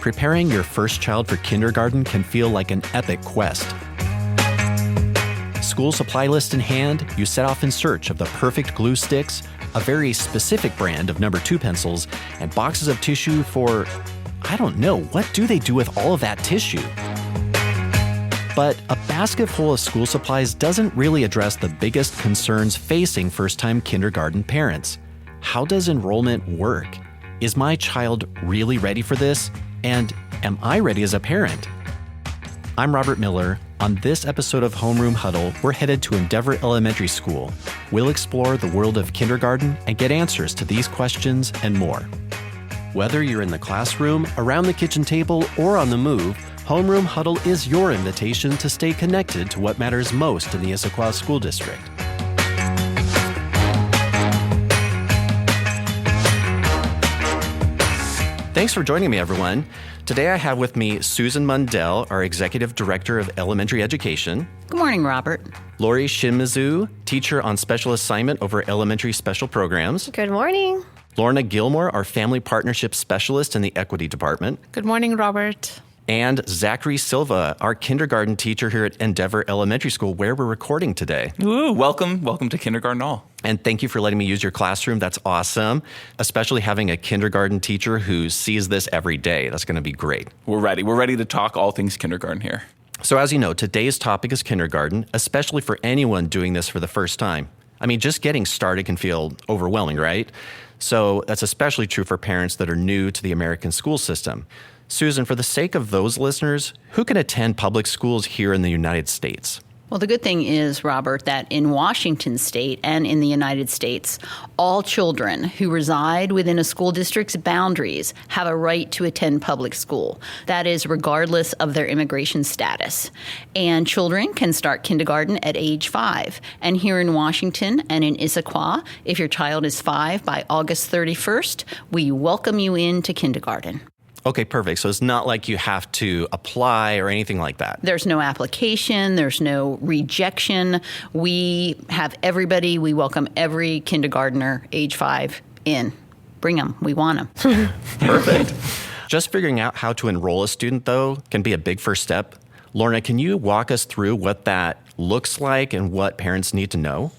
preparing your first child for kindergarten can feel like an epic quest. School supply list in hand, you set off in search of the perfect glue sticks, a very specific brand of number 2 pencils, and boxes of tissue for, I don't know, what do they do with all of that tissue? But a basket full of school supplies doesn't really address the biggest concerns facing first-time kindergarten parents. How does enrollment work? Is my child really ready for this? And am I ready as a parent? I'm Robert Miller. On this episode of Homeroom Huddle, we're headed to Endeavor Elementary School. We'll explore the world of kindergarten and get answers to these questions and more. Whether you're in the classroom, around the kitchen table, or on the move, Homeroom Huddle is your invitation to stay connected to what matters most in the Issaquah School District. Thanks for joining me, everyone. Today I have with me Susan Mundell, our Executive Director of Elementary Education. Good morning, Robert. Lori Shimizu, Teacher on Special Assignment over Elementary Special Programs. Good morning. Lorna Gilmore, our Family Partnership Specialist in the Equity Department. Good morning, Robert. And Zachary Silva, our kindergarten teacher here at Endeavor Elementary School, where we're recording today. Ooh, welcome to Kindergarten All. And thank you for letting me use your classroom. That's awesome, especially having a kindergarten teacher who sees this every day. That's going to be great. We're ready. We're ready to talk all things kindergarten here. So as you know, today's topic is kindergarten, especially for anyone doing this for the first time. I mean, just getting started can feel overwhelming, right? So that's especially true for parents that are new to the American school system. Susan, for the sake of those listeners, who can attend public schools here in the United States? Well, the good thing is, Robert, that in Washington state and in the United States, all children who reside within a school district's boundaries have a right to attend public school. That is regardless of their immigration status. And children can start kindergarten at age 5. And here in Washington and in Issaquah, if your child is 5 by August 31st, we welcome you into kindergarten. Okay, perfect. So it's not like you have to apply or anything like that. There's no application. There's no rejection. We have everybody. We welcome every kindergartner age 5 in. Bring them. We want them. Perfect. Just figuring out how to enroll a student, though, can be a big first step. Lorna, can you walk us through what that looks like and what parents need to know?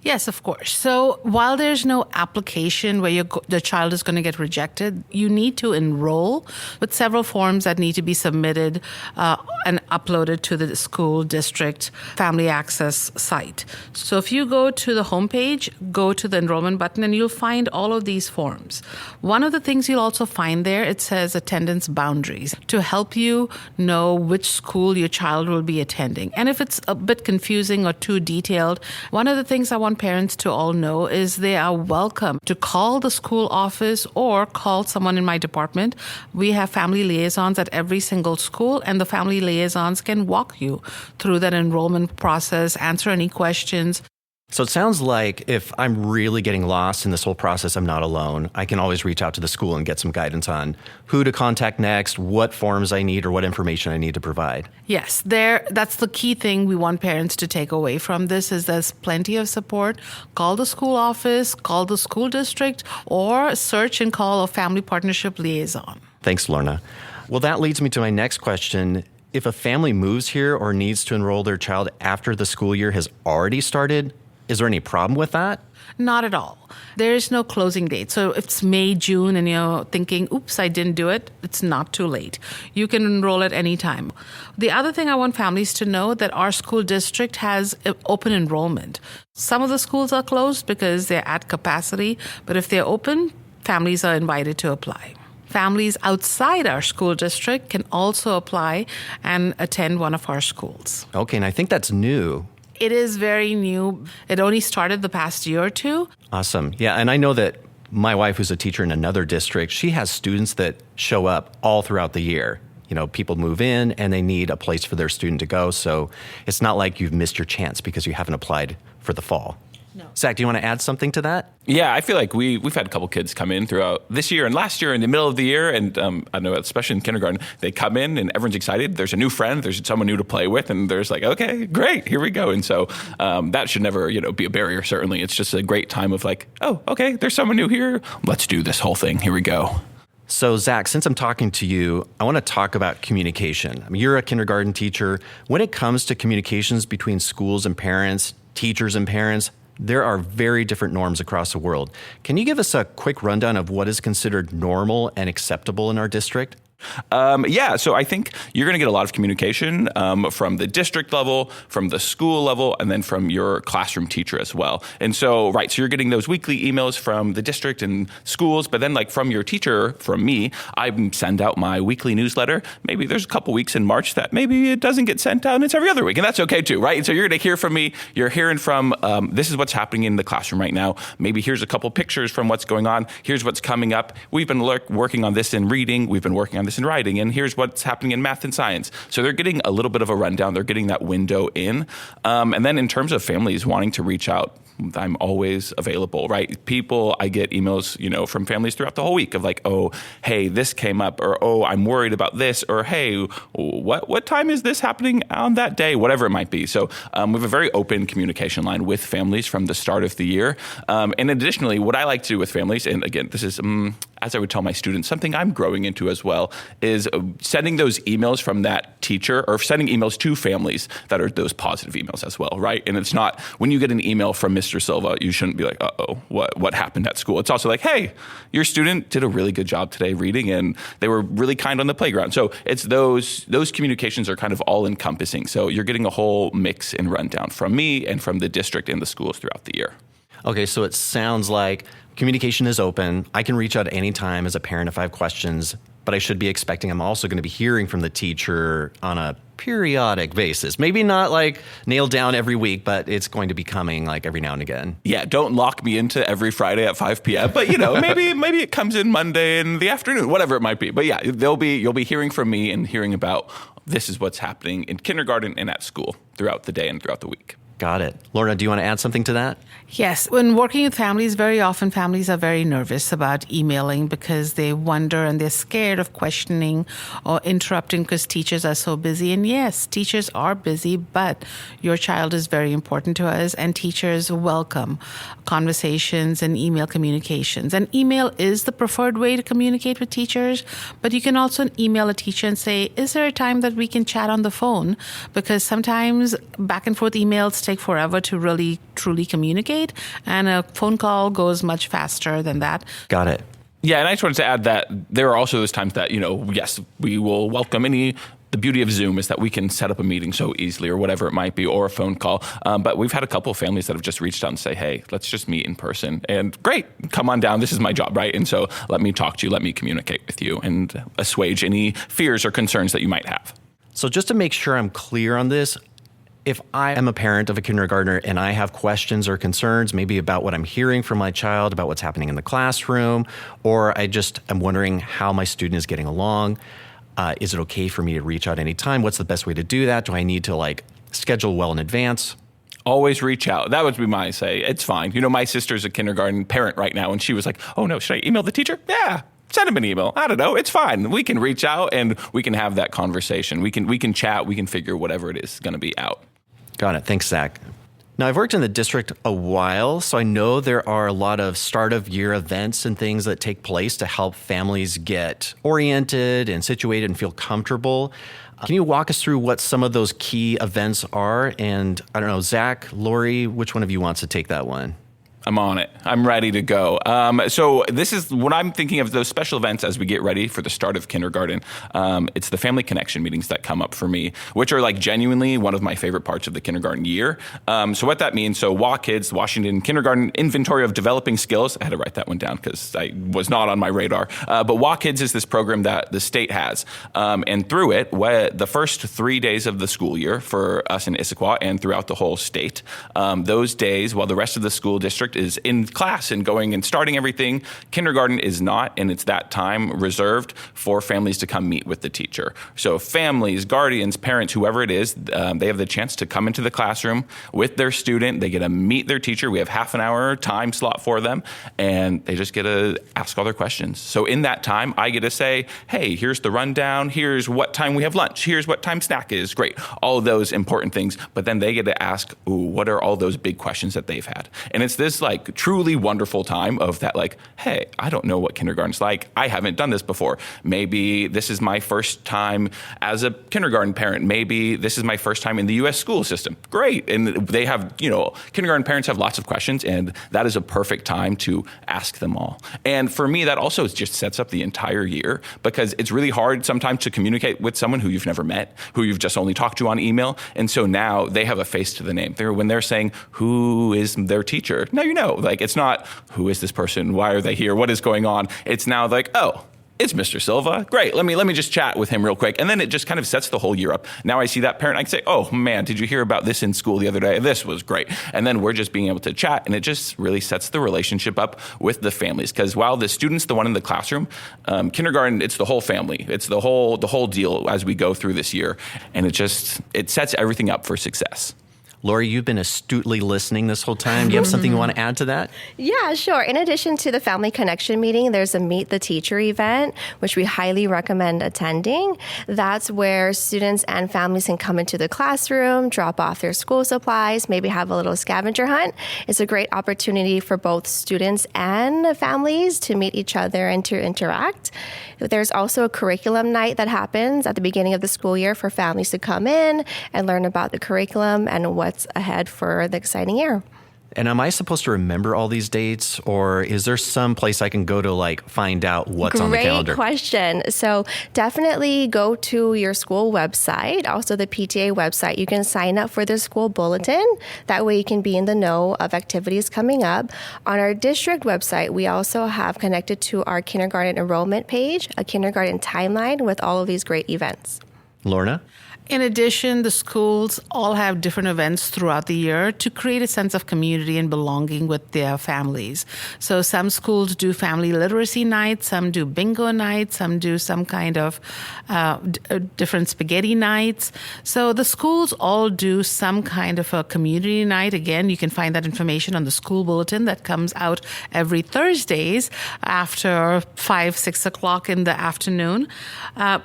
Yes, of course. So while there's no application where the child is going to get rejected, you need to enroll with several forms that need to be submitted and uploaded to the school district family access site. So if you go to the homepage, go to the enrollment button, and you'll find all of these forms. One of the things you'll also find there, it says attendance boundaries to help you know which school your child will be attending. And if it's a bit confusing or too detailed, one of the things I want parents to all know is they are welcome to call the school office or call someone in my department. We have family liaisons at every single school, and the family liaisons can walk you through that enrollment process, answer any questions. So it sounds like if I'm really getting lost in this whole process, I'm not alone. I can always reach out to the school and get some guidance on who to contact next, what forms I need, or what information I need to provide. Yes, that's the key thing we want parents to take away from this is there's plenty of support. Call the school office, call the school district, or search and call a family partnership liaison. Thanks, Lorna. Well, that leads me to my next question. If a family moves here or needs to enroll their child after the school year has already started, is there any problem with that? Not at all. There is no closing date. So if it's May, June, and you're thinking, oops, I didn't do it, it's not too late. You can enroll at any time. The other thing I want families to know that our school district has open enrollment. Some of the schools are closed because they're at capacity, but if they're open, families are invited to apply. Families outside our school district can also apply and attend one of our schools. Okay, and I think that's new. It is very new. It only started the past year or two. Awesome. Yeah, and I know that my wife, who's a teacher in another district, she has students that show up all throughout the year. You know, people move in and they need a place for their student to go. So it's not like you've missed your chance because you haven't applied for the fall. No. Zach, do you want to add something to that? Yeah, I feel like we've had a couple kids come in throughout this year and last year in the middle of the year. And I know, especially in kindergarten, they come in and everyone's excited. There's a new friend. There's someone new to play with. And there's like, okay, great, here we go. And so that should never, be a barrier, certainly. It's just a great time of like, oh, okay, there's someone new here. Let's do this whole thing. Here we go. So, Zach, since I'm talking to you, I want to talk about communication. I mean, you're a kindergarten teacher. When it comes to communications between schools and parents, teachers and parents, there are very different norms across the world. Can you give us a quick rundown of what is considered normal and acceptable in our district? So I think you're going to get a lot of communication from the district level, from the school level, and then from your classroom teacher as well. And so, so you're getting those weekly emails from the district and schools, but then like from your teacher, from me, I send out my weekly newsletter. Maybe there's a couple weeks in March that maybe it doesn't get sent out and it's every other week, and that's okay too, right? And so you're going to hear from me. You're hearing from, this is what's happening in the classroom right now. Maybe here's a couple pictures from what's going on. Here's what's coming up. We've been working on this in reading. We've been working on this in writing, and here's what's happening in math and science. So they're getting a little bit of a rundown. They're getting that window in. And then in terms of families wanting to reach out, I'm always available, right? I get emails, from families throughout the whole week of like, oh, hey, this came up, or oh, I'm worried about this, or hey, what time is this happening on that day? Whatever it might be. So we have a very open communication line with families from the start of the year. And additionally, what I like to do with families, and again, this is as I would tell my students, something I'm growing into as well, is sending those emails from that teacher, or sending emails to families that are those positive emails as well, right? And it's not, when you get an email from Mr. Silva, you shouldn't be like, uh-oh, what happened at school? It's also like, hey, your student did a really good job today reading, and they were really kind on the playground. So it's those communications are kind of all encompassing. So you're getting a whole mix and rundown from me and from the district and the schools throughout the year. Okay, so it sounds like communication is open. I can reach out at any time as a parent if I have questions, but I should be expecting I'm also going to be hearing from the teacher on a periodic basis. Maybe not like nailed down every week, but it's going to be coming like every now and again. Yeah, don't lock me into every Friday at 5 p.m. But maybe it comes in Monday in the afternoon, whatever it might be. But yeah, you'll be hearing from me and hearing about this is what's happening in kindergarten and at school throughout the day and throughout the week. Got it. Lorna, do you want to add something to that? Yes. When working with families, very often families are very nervous about emailing because they wonder and they're scared of questioning or interrupting because teachers are so busy. And yes, teachers are busy, but your child is very important to us, and teachers welcome conversations and email communications. And email is the preferred way to communicate with teachers, but you can also email a teacher and say, is there a time that we can chat on the phone? Because sometimes back and forth emails take forever to really truly communicate, and a phone call goes much faster than that. Got it. Yeah, and I just wanted to add that there are also those times that, yes, we will welcome the beauty of Zoom is that we can set up a meeting so easily, or whatever it might be, or a phone call. But we've had a couple of families that have just reached out and say, hey, let's just meet in person. And great, come on down. This is my job, right? And so let me talk to you, let me communicate with you, and assuage any fears or concerns that you might have. So just to make sure I'm clear on this, if I am a parent of a kindergartner and I have questions or concerns, maybe about what I'm hearing from my child, about what's happening in the classroom, or I just am wondering how my student is getting along, is it okay for me to reach out anytime? What's the best way to do that? Do I need to schedule well in advance? Always reach out. That would be my say. It's fine. My sister's a kindergarten parent right now, and she was like, oh no, should I email the teacher? Yeah. Send him an email. I don't know. It's fine. We can reach out and we can have that conversation. We can chat. We can figure whatever it is going to be out. Got it. Thanks, Zach. Now, I've worked in the district a while, so I know there are a lot of start of year events and things that take place to help families get oriented and situated and feel comfortable. Can you walk us through what some of those key events are? And I don't know, Zach, Lori, which one of you wants to take that one? I'm on it. I'm ready to go. So this is what I'm thinking of, those special events as we get ready for the start of kindergarten. It's the family connection meetings that come up for me, which are genuinely one of my favorite parts of the kindergarten year. So what that means, so WAKIDS, Washington Kindergarten Inventory of Developing Skills. I had to write that one down because I was not on my radar. But WAKIDS is this program that the state has. And through it, the first 3 days of the school year for us in Issaquah and throughout the whole state, those days, while the rest of the school district is in class and going and starting everything, kindergarten is not, and it's that time reserved for families to come meet with the teacher. So families, guardians, parents, whoever it is, they have the chance to come into the classroom with their student. They get to meet their teacher. We have half an hour time slot for them, and they just get to ask all their questions. So in that time, I get to say, hey, here's the rundown. Here's what time we have lunch. Here's what time snack is. Great. All of those important things. But then they get to ask, what are all those big questions that they've had? And it's this this like truly wonderful time of that, like, hey, I don't know what kindergarten's like. I haven't done this before. Maybe this is my first time as a kindergarten parent. Maybe this is my first time in the U.S. school system. Great. And they have, kindergarten parents have lots of questions, and that is a perfect time to ask them all. And for me, that also just sets up the entire year, because it's really hard sometimes to communicate with someone who you've never met, who you've just only talked to on email. And so now they have a face to the name. When they're saying, who is their teacher? Now like, it's not, who is this person? Why are they here? What is going on? It's now like, oh, it's Mr. Silva. Great. Let me just chat with him real quick. And then it just kind of sets the whole year up. Now I see that parent, I can say, oh man, did you hear about this in school the other day? This was great. And then we're just being able to chat, and it just really sets the relationship up with the families. Because while the student's the one in the classroom, kindergarten, it's the whole family. It's the whole deal as we go through this year. And it sets everything up for success. Lori, you've been astutely listening this whole time. Do you have something you want to add to that? Yeah, sure. In addition to the Family Connection meeting, there's a Meet the Teacher event, which we highly recommend attending. That's where students and families can come into the classroom, drop off their school supplies, maybe have a little scavenger hunt. It's a great opportunity for both students and families to meet each other and to interact. There's also a curriculum night that happens at the beginning of the school year for families to come in and learn about the curriculum and what's ahead for the exciting year. And am I supposed to remember all these dates, or is there some place I can go to find out what's on the calendar? Great question. So definitely go to your school website, also the PTA website. You can sign up for the school bulletin. That way you can be in the know of activities coming up. On our district website, we also have connected to our kindergarten enrollment page, a kindergarten timeline with all of these great events. Lorna? In addition, the schools all have different events throughout the year to create a sense of community and belonging with their families. So some schools do family literacy nights, some do bingo nights, some do some kind of different spaghetti nights. So the schools all do some kind of a community night. Again, you can find that information on the school bulletin that comes out every Thursdays after 6 o'clock in the afternoon.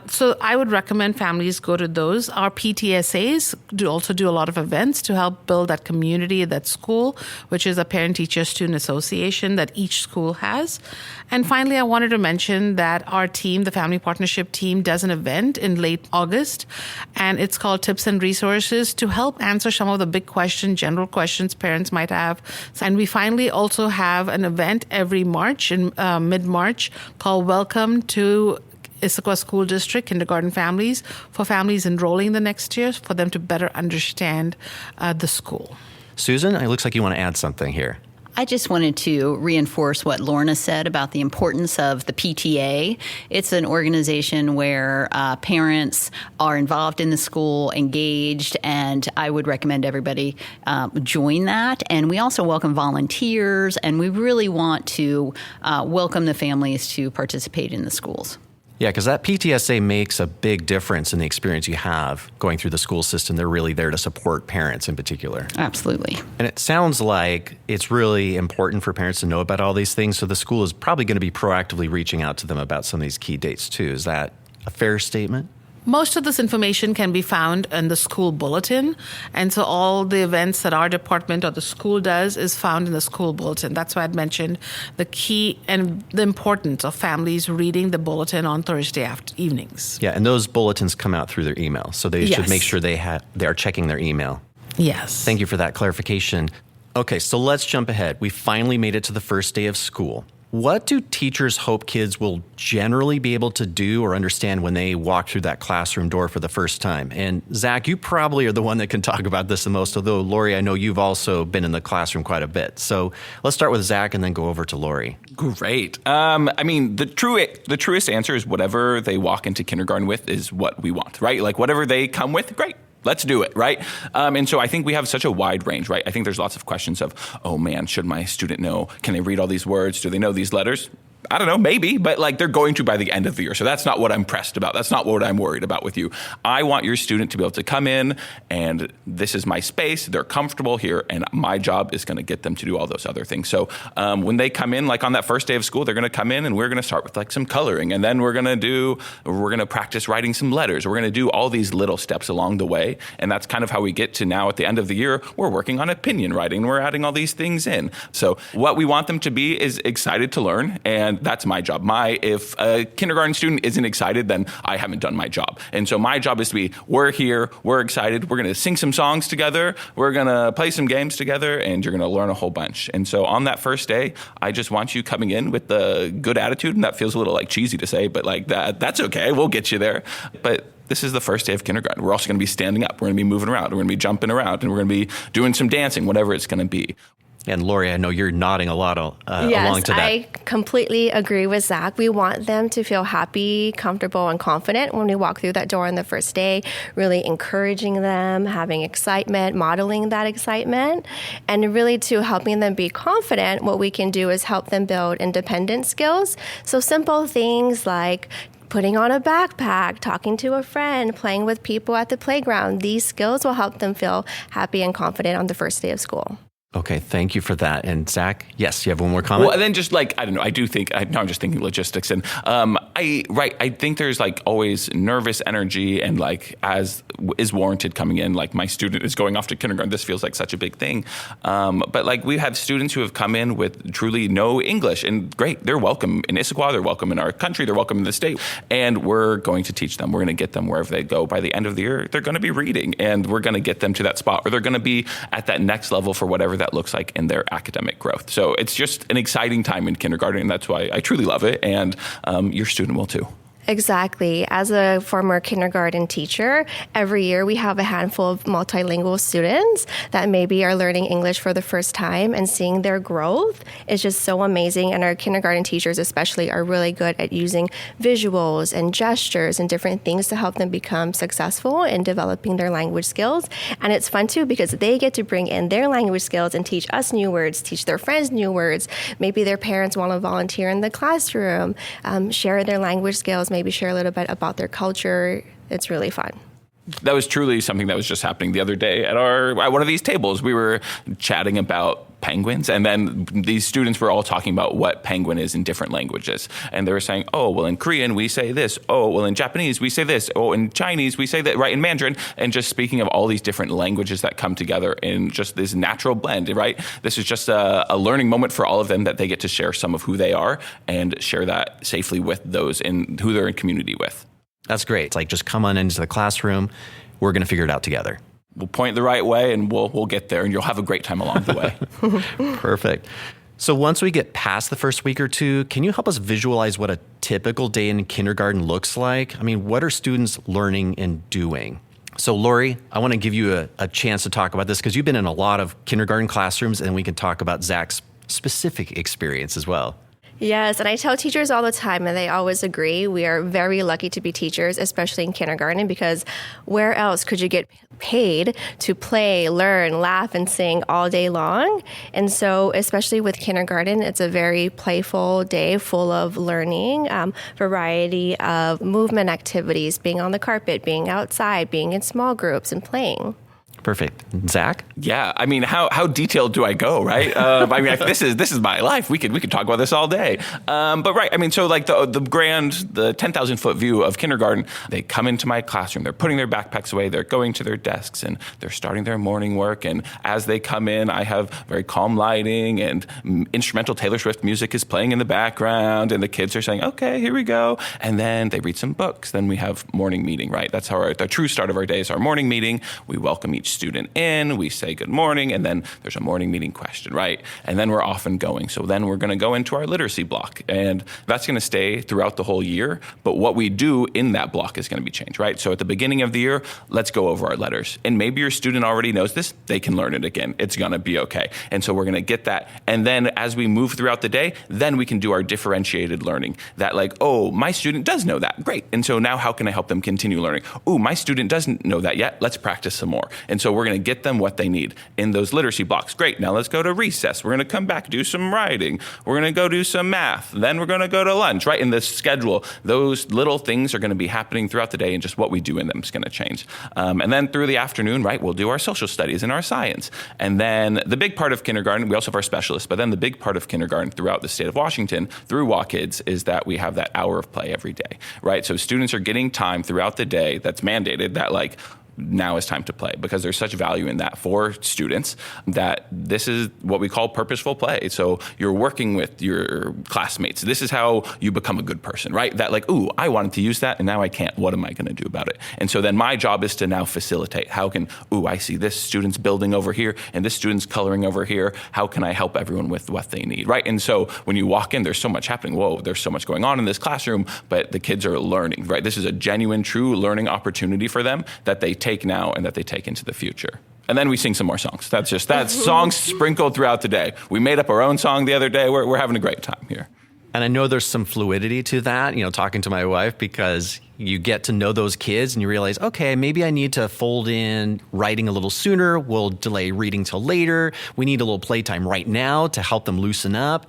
So I would recommend families go to those. Our PTSAs also do a lot of events to help build that community at that school, which is a parent-teacher-student association that each school has. And finally, I wanted to mention that our team, the Family Partnership team, does an event in late August, and it's called Tips and Resources to help answer some of the big questions, general questions parents might have. And we finally also have an event every March, in mid-March, called Welcome to Issaquah School District Kindergarten Families, for families enrolling the next year, for them to better understand the school. Susan, it looks like you want to add something here. I just wanted to reinforce what Lorna said about the importance of the PTA. It's an organization where parents are involved in the school, engaged, and I would recommend everybody join that. And we also welcome volunteers, and we really want to welcome the families to participate in the schools. Yeah, because that PTSA makes a big difference in the experience you have going through the school system. They're really there to support parents in particular. Absolutely. And it sounds like it's really important for parents to know about all these things, so the school is probably going to be proactively reaching out to them about some of these key dates too. Is that a fair statement? Most of this information can be found in the school bulletin. And so all the events that our department or the school does is found in the school bulletin. That's why I'd mentioned the key and the importance of families reading the bulletin on Thursday evenings. Yeah, and those bulletins come out through their email. So they should make sure they are checking their email. Yes. Thank you for that clarification. Okay, so let's jump ahead. We finally made it to the first day of school. What do teachers hope kids will generally be able to do or understand when they walk through that classroom door for the first time? And Zach, you probably are the one that can talk about this the most, although Lori, I know you've also been in the classroom quite a bit. So let's start with Zach and then go over to Lori. Great. The truest answer is whatever they walk into kindergarten with is what we want, right? Like whatever they come with, great. Let's do it, right? And so I think we have such a wide range, right? I think there's lots of questions of, oh man, should my student know? Can they read all these words? Do they know these letters? I don't know, maybe, but like they're going to by the end of the year. So that's not what I'm pressed about. That's not what I'm worried about with you. I want your student to be able to come in and this is my space. They're comfortable here. And my job is going to get them to do all those other things. So when they come in, like on that first day of school, they're going to come in and we're going to start with like some coloring. And then we're going to practice writing some letters. We're going to do all these little steps along the way. And that's kind of how we get to now at the end of the year, we're working on opinion writing. And we're adding all these things in. So what we want them to be is excited to learn. And that's my job. If a kindergarten student isn't excited, then I haven't done my job. And so my job is to be, we're here, we're excited, we're going to sing some songs together, we're going to play some games together, and you're going to learn a whole bunch. And so on that first day, I just want you coming in with the good attitude. And that feels a little like cheesy to say, but like that's okay. We'll get you there. But this is the first day of kindergarten. We're also going to be standing up. We're going to be moving around. We're going to be jumping around. And we're going to be doing some dancing, whatever it's going to be. And Lori, I know you're nodding a lot along to that. Yes, I completely agree with Zach. We want them to feel happy, comfortable, and confident when we walk through that door on the first day, really encouraging them, having excitement, modeling that excitement, and really to helping them be confident. What we can do is help them build independent skills. So simple things like putting on a backpack, talking to a friend, playing with people at the playground. These skills will help them feel happy and confident on the first day of school. Okay, thank you for that. And Zach, yes, you have one more comment? Well, and then just like, I don't know, I do think, now I'm just thinking logistics. And I think there's like always nervous energy and like as is warranted coming in, like my student is going off to kindergarten. This feels like such a big thing. But like we have students who have come in with truly no English and great, they're welcome in Issaquah, they're welcome in our country, they're welcome in the state. And we're going to teach them. We're going to get them wherever they go. By the end of the year, they're going to be reading and we're going to get them to that spot where they're going to be at that next level for whatever that looks like in their academic growth. So it's just an exciting time in kindergarten, and that's why I truly love it, and your student will too. Exactly. As a former kindergarten teacher, every year we have a handful of multilingual students that maybe are learning English for the first time, and seeing their growth is just so amazing. And our kindergarten teachers especially are really good at using visuals and gestures and different things to help them become successful in developing their language skills. And it's fun too because they get to bring in their language skills and teach us new words, teach their friends new words. Maybe their parents want to volunteer in the classroom, share their language skills, maybe share a little bit about their culture. It's really fun. That was truly something that was just happening the other day at one of these tables. We were chatting about penguins, and then these students were all talking about what penguin is in different languages. And they were saying, oh, well, in Korean, we say this. Oh, well, in Japanese, we say this. Oh, in Chinese, we say that, right, in Mandarin. And just speaking of all these different languages that come together in just this natural blend, right? This is just a learning moment for all of them that they get to share some of who they are and share that safely with those in who they're in community with. That's great. It's like, just come on into the classroom. We're going to figure it out together. We'll point the right way and we'll get there, and you'll have a great time along the way. Perfect. So once we get past the first week or two, can you help us visualize what a typical day in kindergarten looks like? I mean, what are students learning and doing? So Lori, I want to give you a chance to talk about this because you've been in a lot of kindergarten classrooms, and we can talk about Zach's specific experience as well. Yes, and I tell teachers all the time, and they always agree, we are very lucky to be teachers, especially in kindergarten, because where else could you get paid to play, learn, laugh, and sing all day long? And so, especially with kindergarten, it's a very playful day full of learning, variety of movement activities, being on the carpet, being outside, being in small groups, and playing. Perfect. Zach? Yeah, I mean, how detailed do I go, right? I mean, this is my life. We could talk about this all day. But right, I mean, so like the 10,000 foot view of kindergarten, they come into my classroom, they're putting their backpacks away, they're going to their desks, and they're starting their morning work. And as they come in, I have very calm lighting, and instrumental Taylor Swift music is playing in the background, and the kids are saying, okay, here we go. And then they read some books. Then we have morning meeting, right? That's how the true start of our day is our morning meeting. We welcome each student in, we say good morning, and then there's a morning meeting question, right? And then we're off and going. So then we're going to go into our literacy block, and that's going to stay throughout the whole year. But what we do in that block is going to be changed, right? So at the beginning of the year, let's go over our letters. And maybe your student already knows this. They can learn it again. It's going to be okay. And so we're going to get that. And then as we move throughout the day, then we can do our differentiated learning. That like, oh, my student does know that. Great. And so now how can I help them continue learning? Oh, my student doesn't know that yet. Let's practice some more. And so we're going to get them what they need in those literacy blocks. Great. Now let's go to recess. We're going to come back, do some writing. We're going to go do some math. Then we're going to go to lunch, right? In the schedule, those little things are going to be happening throughout the day, and just what we do in them is going to change. And then through the afternoon, right, we'll do our social studies and our science. And then the big part of kindergarten, we also have our specialists, but then the big part of kindergarten throughout the state of Washington through WaKids is that we have that hour of play every day, right? So students are getting time throughout the day that's mandated, that like now is time to play, because there's such value in that for students that this is what we call purposeful play. So you're working with your classmates. This is how you become a good person, right? That like, ooh, I wanted to use that and now I can't. What am I going to do about it? And so then my job is to now facilitate. How can, I see this student's building over here and this student's coloring over here. How can I help everyone with what they need, right? And so when you walk in, there's so much happening. Whoa, there's so much going on in this classroom, but the kids are learning, right? This is a genuine, true learning opportunity for them that they take now and that they take into the future. And then we sing some more songs. That's songs sprinkled throughout the day. We made up our own song the other day. We're having a great time here. And I know there's some fluidity to that, talking to my wife, because you get to know those kids and you realize, okay, maybe I need to fold in writing a little sooner. We'll delay reading till later. We need a little playtime right now to help them loosen up.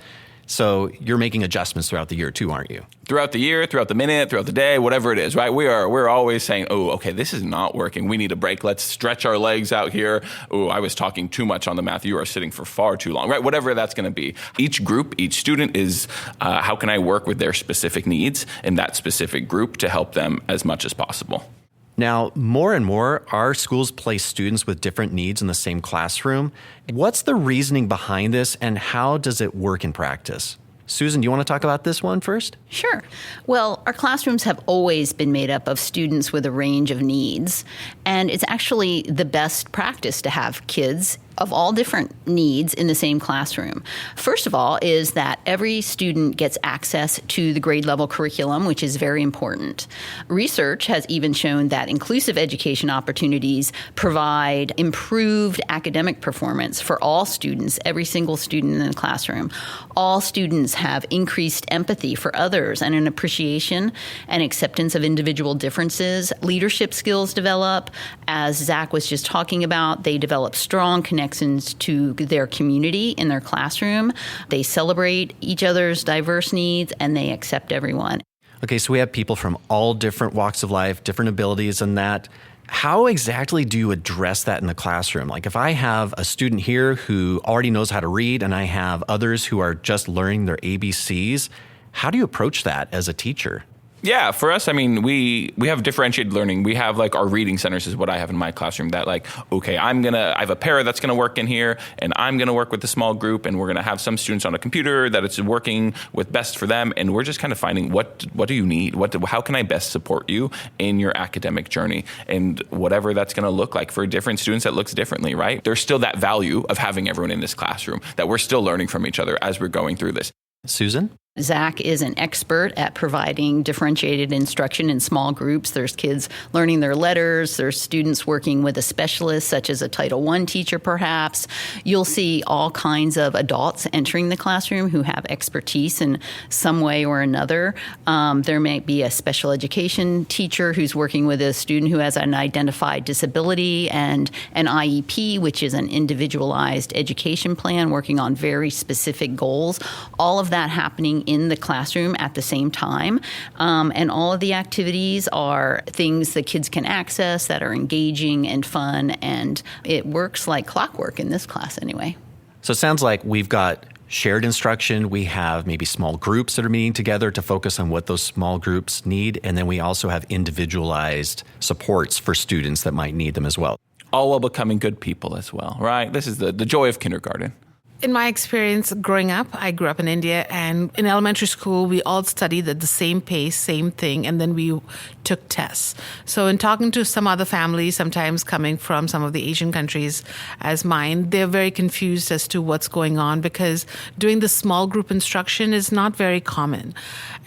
So you're making adjustments throughout the year too, aren't you? Throughout the year, throughout the minute, throughout the day, whatever it is, right? We're always saying, okay, this is not working. We need a break. Let's stretch our legs out here. I was talking too much on the math. You are sitting for far too long, right? Whatever that's going to be. Each group, each student is, how can I work with their specific needs in that specific group to help them as much as possible? Now, more and more, our schools place students with different needs in the same classroom. What's the reasoning behind this, and how does it work in practice? Susan, do you want to talk about this one first? Sure. Well, our classrooms have always been made up of students with a range of needs, and it's actually the best practice to have kids of all different needs in the same classroom. First of all is that every student gets access to the grade level curriculum, which is very important. Research has even shown that inclusive education opportunities provide improved academic performance for all students, every single student in the classroom. All students have increased empathy for others and an appreciation and acceptance of individual differences. Leadership skills develop. As Zach was just talking about, they develop strong connections to their community in their classroom. They celebrate each other's diverse needs, and they accept everyone. Okay, so we have people from all different walks of life, different abilities and that. How exactly do you address that in the classroom? Like if I have a student here who already knows how to read and I have others who are just learning their ABCs, how do you approach that as a teacher? Yeah, for us, I mean, we have differentiated learning. We have like our reading centers is what I have in my classroom that like, okay, I have a pair that's going to work in here and I'm going to work with the small group and we're going to have some students on a computer that it's working with best for them. And we're just kind of finding what do you need? How can I best support you in your academic journey? And whatever that's going to look like for different students, that looks differently, right? There's still that value of having everyone in this classroom that we're still learning from each other as we're going through this. Susan? Zach is an expert at providing differentiated instruction in small groups. There's kids learning their letters. There's students working with a specialist, such as a Title I teacher, perhaps. You'll see all kinds of adults entering the classroom who have expertise in some way or another. There may be a special education teacher who's working with a student who has an identified disability, and an IEP, which is an individualized education plan, working on very specific goals. All of that happening in the classroom at the same time. And all of the activities are things that kids can access that are engaging and fun. And it works like clockwork in this class anyway. So it sounds like we've got shared instruction. We have maybe small groups that are meeting together to focus on what those small groups need. And then we also have individualized supports for students that might need them as well. All while becoming good people as well, right? This is the joy of kindergarten. In my experience growing up, I grew up in India, and in elementary school, we all studied at the same pace, same thing, and then we took tests. So in talking to some other families, sometimes coming from some of the Asian countries as mine, they're very confused as to what's going on because doing the small group instruction is not very common.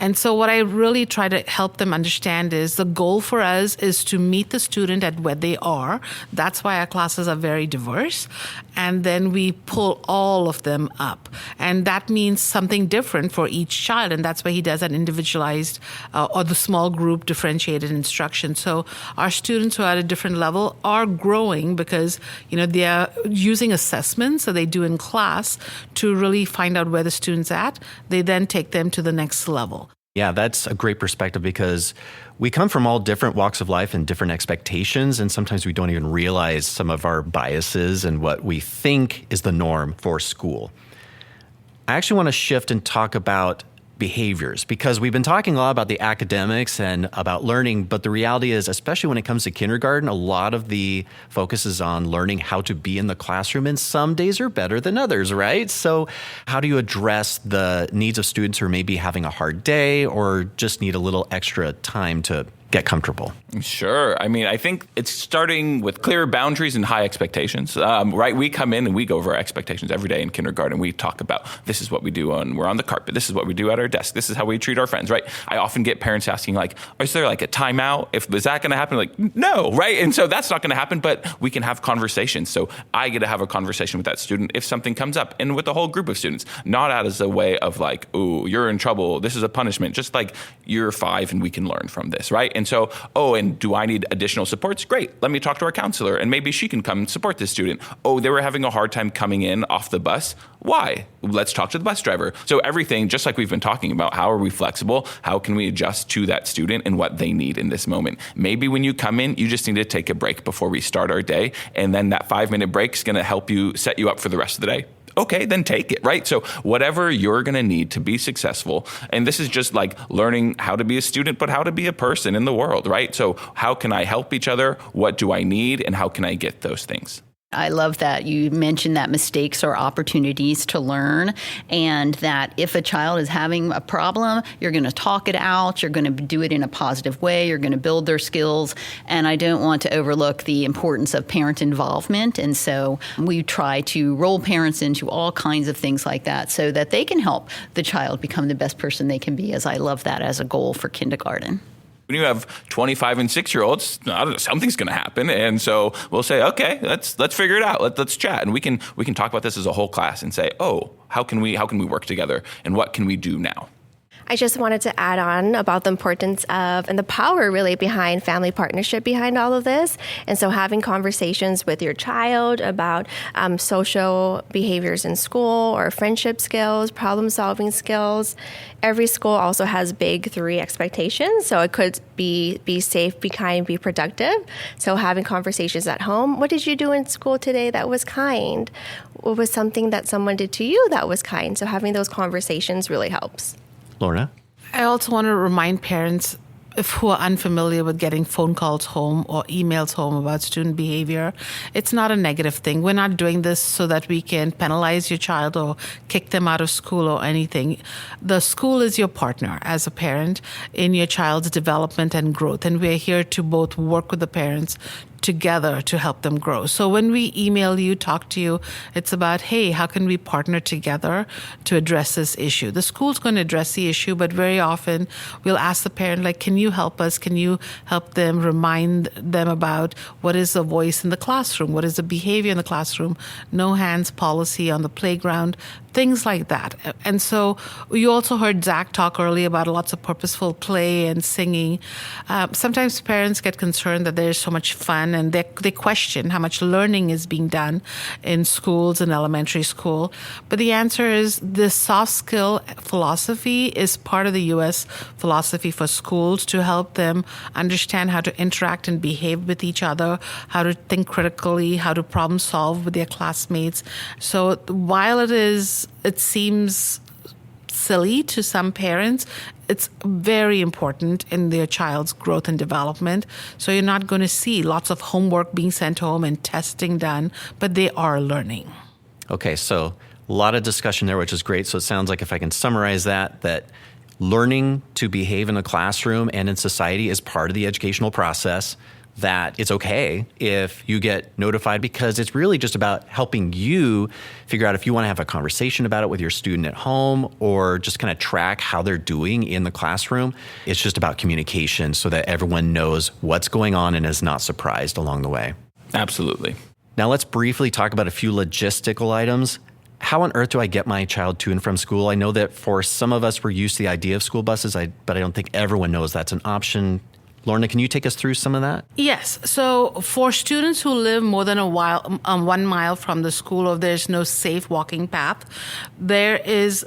And so what I really try to help them understand is the goal for us is to meet the student at where they are. That's why our classes are very diverse. and then we pull all of them up. And that means something different for each child, and that's why he does an individualized or the small group differentiated instruction. So our students who are at a different level are growing because, they are using assessments that they do in class to really find out where the student's at. They then take them to the next level. Yeah, that's a great perspective because we come from all different walks of life and different expectations, and sometimes we don't even realize some of our biases and what we think is the norm for school. I actually want to shift and talk about behaviors because we've been talking a lot about the academics and about learning, but the reality is, especially when it comes to kindergarten, a lot of the focus is on learning how to be in the classroom, and some days are better than others, right? So how do you address the needs of students who are maybe having a hard day or just need a little extra time to get comfortable? Sure. I think it's starting with clear boundaries and high expectations, right? We come in and we go over our expectations every day in kindergarten. We talk about this is what we do when we're on the carpet. This is what we do at our desk. This is how we treat our friends, right? I often get parents asking is there a timeout? Is that going to happen? No, right? And so that's not going to happen, but we can have conversations. So I get to have a conversation with that student if something comes up, and with the whole group of students, not as a way of ooh, you're in trouble. This is a punishment. Just you're 5 and we can learn from this, right? And so, and do I need additional supports? Great. Let me talk to our counselor and maybe she can come and support this student. Oh, they were having a hard time coming in off the bus. Why? Let's talk to the bus driver. So everything, just like we've been talking about, how are we flexible? How can we adjust to that student and what they need in this moment? Maybe when you come in, you just need to take a break before we start our day. And then that 5-minute break is going to help you set you up for the rest of the day. Okay, then take it, right? So whatever you're going to need to be successful, and this is just learning how to be a student, but how to be a person in the world, right? So how can I help each other? What do I need? And how can I get those things? I love that you mentioned that mistakes are opportunities to learn, and that if a child is having a problem, you're going to talk it out, you're going to do it in a positive way, you're going to build their skills. And I don't want to overlook the importance of parent involvement. And so we try to roll parents into all kinds of things like that so that they can help the child become the best person they can be, as I love that as a goal for kindergarten. When you have 25 and 6-year-olds, something's going to happen, and so we'll say, okay, let's figure it out. Let's chat, and we can talk about this as a whole class and say, oh, how can we work together, and what can we do now? I just wanted to add on about the importance of and the power really behind family partnership behind all of this. And so having conversations with your child about social behaviors in school or friendship skills, problem solving skills. Every school also has big 3 expectations. So it could be safe, be kind, be productive. So having conversations at home. What did you do in school today that was kind? What was something that someone did to you that was kind? So having those conversations really helps. Lorna? I also want to remind parents who are unfamiliar with getting phone calls home or emails home about student behavior. It's not a negative thing. We're not doing this so that we can penalize your child or kick them out of school or anything. The school is your partner as a parent in your child's development and growth, and we're here to both work with the parents together to help them grow. So when we email you, talk to you, it's about, hey, how can we partner together to address this issue? The school's going to address the issue, but very often we'll ask the parent, can you help us? Can you help them, remind them about what is the voice in the classroom? What is the behavior in the classroom? No hands policy on the playground, things like that. And so you also heard Zach talk earlier about lots of purposeful play and singing. Sometimes parents get concerned that there's so much fun, and they question how much learning is being done in schools and elementary school. But the answer is this soft skill philosophy is part of the U.S. philosophy for schools to help them understand how to interact and behave with each other, how to think critically, how to problem solve with their classmates. So while it seems silly to some parents, it's very important in their child's growth and development. So you're not going to see lots of homework being sent home and testing done, but they are learning. Okay, so a lot of discussion there, which is great. So it sounds like if I can summarize that learning to behave in the classroom and in society is part of the educational process, that it's okay if you get notified, because it's really just about helping you figure out if you want to have a conversation about it with your student at home or just kind of track how they're doing in the classroom. It's just about communication so that everyone knows what's going on and is not surprised along the way. Absolutely. Now let's briefly talk about a few logistical items. How on earth do I get my child to and from school? I know that for some of us, we're used to the idea of school buses, but I don't think everyone knows that's an option. Lorna, can you take us through some of that? Yes. So for students who live more than 1 mile from the school, or there's no safe walking path, there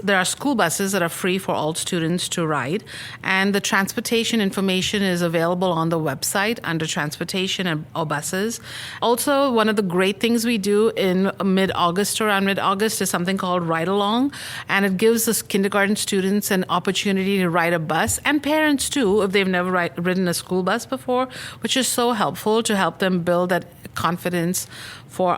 are school buses that are free for all students to ride. And the transportation information is available on the website under transportation or buses. Also, one of the great things we do in around mid-August is something called Ride Along. And it gives us kindergarten students an opportunity to ride a bus, and parents too, if they've never ridden a school bus before, which is so helpful to help them build that confidence for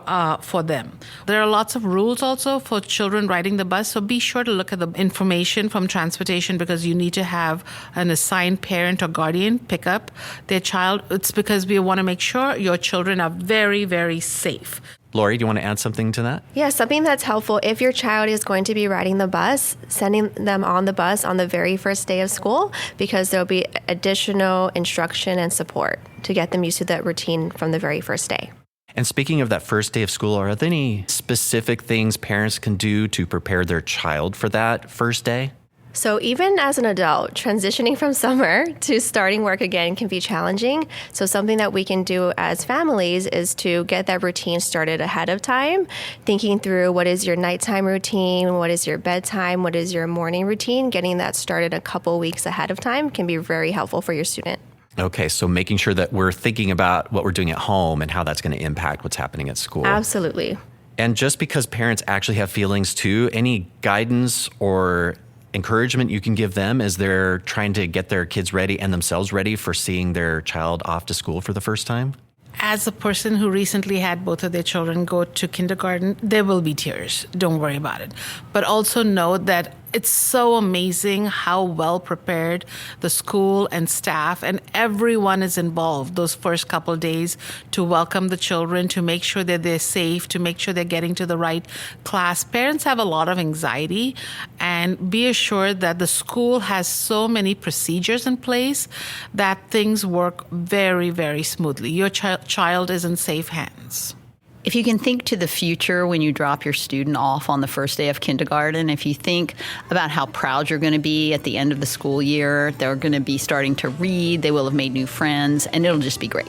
them. There are lots of rules also for children riding the bus, so be sure to look at the information from transportation, because you need to have an assigned parent or guardian pick up their child. It's because we want to make sure your children are very, very safe. Lori, do you want to add something to that? Yeah, something that's helpful if your child is going to be riding the bus, sending them on the bus on the very first day of school, because there'll be additional instruction and support to get them used to that routine from the very first day. And speaking of that first day of school, are there any specific things parents can do to prepare their child for that first day? So even as an adult, transitioning from summer to starting work again can be challenging. So something that we can do as families is to get that routine started ahead of time, thinking through what is your nighttime routine, what is your bedtime, what is your morning routine. Getting that started a couple weeks ahead of time can be very helpful for your student. Okay, so making sure that we're thinking about what we're doing at home and how that's going to impact what's happening at school. Absolutely. And just because parents actually have feelings too, any guidance or encouragement you can give them as they're trying to get their kids ready and themselves ready for seeing their child off to school for the first time? As a person who recently had both of their children go to kindergarten, there will be tears. Don't worry about it. But also know that it's so amazing how well prepared the school and staff and everyone is involved those first couple of days to welcome the children, to make sure that they're safe, to make sure they're getting to the right class. Parents have a lot of anxiety, and be assured that the school has so many procedures in place that things work very, very smoothly. Your child is in safe hands. If you can think to the future when you drop your student off on the first day of kindergarten, if you think about how proud you're going to be at the end of the school year, they're going to be starting to read, they will have made new friends, and it'll just be great.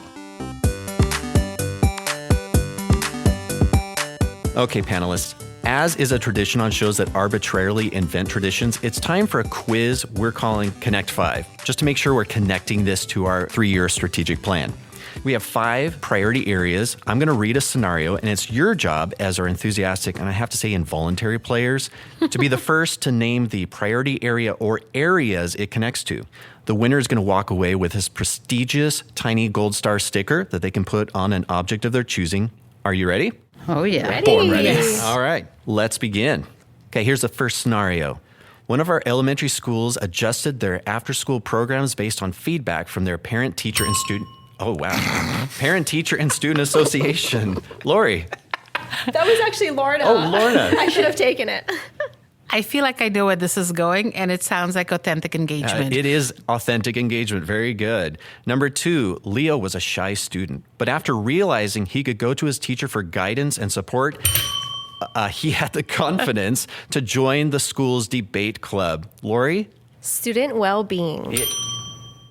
Okay, panelists. As is a tradition on shows that arbitrarily invent traditions, it's time for a quiz we're calling Connect 5, just to make sure we're connecting this to our 3-year strategic plan. We have 5 priority areas. I'm going to read a scenario, and it's your job as our enthusiastic, and I have to say involuntary players, to be the first to name the priority area or areas it connects to. The winner is going to walk away with his prestigious tiny gold star sticker that they can put on an object of their choosing. Are you ready? Oh, yeah. Ready. Born ready. Yes. All right, let's begin. Okay, here's the first scenario. One of our elementary schools adjusted their after-school programs based on feedback from their parent, teacher, and student. Oh, wow. Parent, teacher, and student association. Lori. That was actually Lorna. Oh, Lorna. I should have taken it. I feel like I know where this is going, and it sounds like authentic engagement. It is authentic engagement. Very good. Number 2, Leo was a shy student, but after realizing he could go to his teacher for guidance and support, he had the confidence to join the school's debate club. Lori? Student well-being.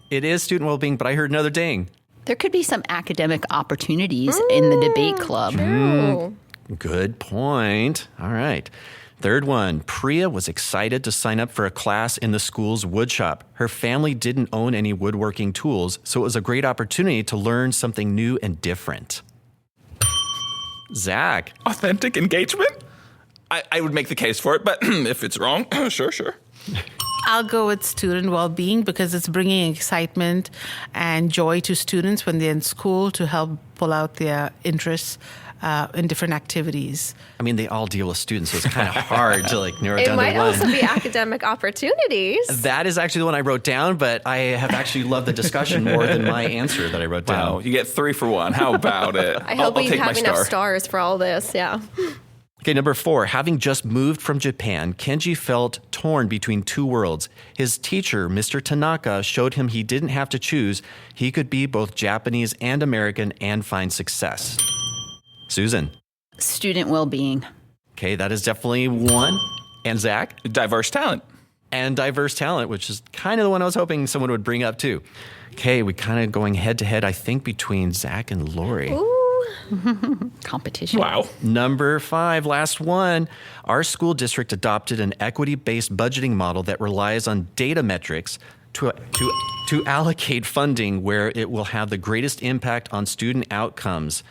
It is student well-being, but I heard another ding. There could be some academic opportunities in the debate club. True. Good point. All right. Third one, Priya was excited to sign up for a class in the school's woodshop. Her family didn't own any woodworking tools, so it was a great opportunity to learn something new and different. Zach. Authentic engagement? I would make the case for it, but if it's wrong, sure. I'll go with student well-being because it's bringing excitement and joy to students when they're in school to help pull out their interests in different activities. I mean, they all deal with students, so it's kind of hard to narrow it It down to might one. also be academic opportunities. That is actually the one I wrote down, but I have actually loved the discussion more than my answer that I wrote down. Wow, you get 3 for 1. How about it? I hope we take my have enough star. stars for all this, yeah. Okay, number 4, having just moved from Japan, Kenji felt torn between 2 worlds. His teacher, Mr. Tanaka, showed him he didn't have to choose. He could be both Japanese and American and find success. Susan. Student well-being. Okay, that is definitely one. And Zach? Diverse talent. And diverse talent, which is kind of the one I was hoping someone would bring up too. Okay, we kind of going head to head, I think, between Zach and Lori. Competition. Wow. Number 5, last one. Our school district adopted an equity-based budgeting model that relies on data metrics to allocate funding where it will have the greatest impact on student outcomes.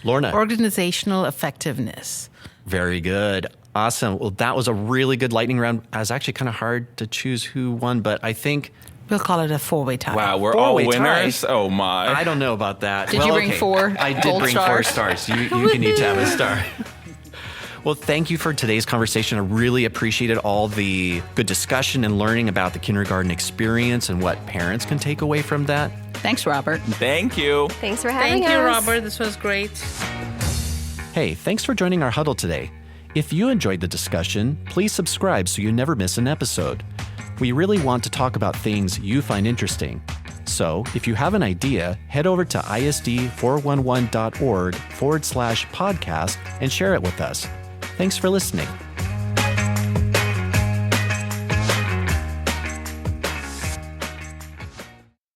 Lorna. Organizational effectiveness. Very good. Awesome. Well, that was a really good lightning round. It was actually kind of hard to choose who won, but I think... We'll call it a 4-way tie. Wow, we're all Four-way tie. winners? Oh, my. I don't know about that. Did you bring 4 I did gold bring 4 stars? stars. You can each have a star. Well, thank you for today's conversation. I really appreciated all the good discussion and learning about the kindergarten experience and what parents can take away from that. Thanks, Robert. Thank you. Thanks for having Thank us. you, Robert. This was great. Hey, thanks for joining our huddle today. If you enjoyed the discussion, please subscribe so you never miss an episode. We really want to talk about things you find interesting. So, if you have an idea, head over to isd411.org/podcast and share it with us. Thanks for listening.